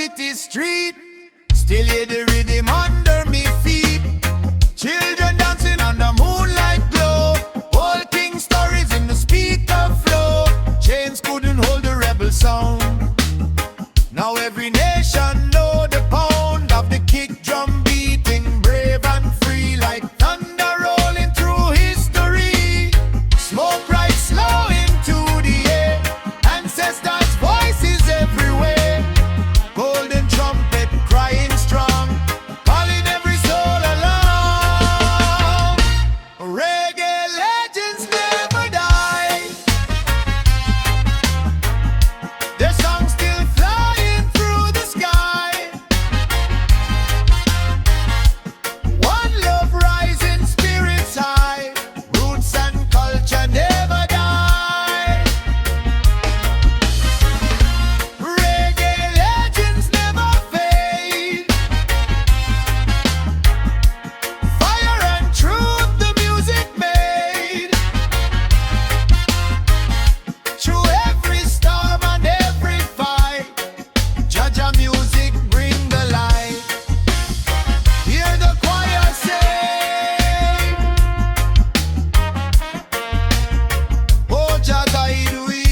city street. Still hear the rhythm under me feet. Children dancing on the moonlight glow. Old king stories in the speaker flow. Chains couldn't hold the rebel sound. Now every nation know the pound of the kick drum beating, brave and free like thunder rolling through history. Smoke rise slow into the air, ancestors' voices everywhere. Golden trumpet crying strong, calling every soul along. Reggae legends never die. Their songs still flying through the sky. One love rising, spirits high. Roots and culture never die. Reggae legends never fade. Fire and truth the music made. Through every storm and every fight, Jaja music bring the light. Hear the choir sing, oh Jah guide we.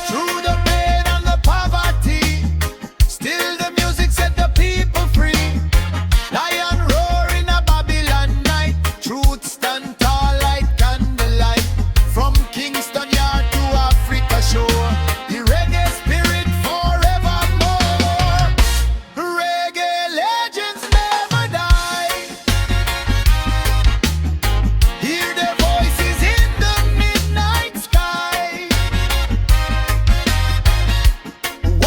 Through the pain and the poverty, still the music set the people free. Lion roar in a Babylon night, truth stand tall like candlelight. From Kingston Yard to Africa shore, the reggae spirit forevermore. Reggae legends never die. Hear their voices in the midnight sky.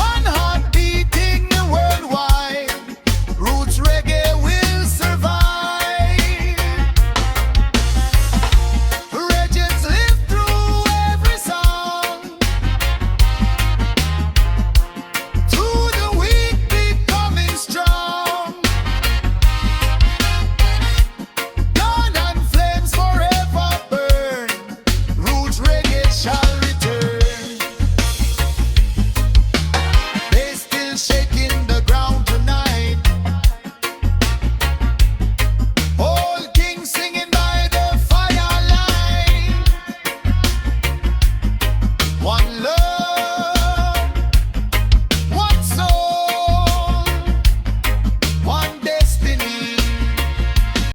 One heart beating worldwide. Roots reggae will survive. Legends live through every song. To the weak becoming strong. Dawn and flames forever burn. Roots reggae shall return. They still shaking the ground tonight. Old king singing by the firelight. One love.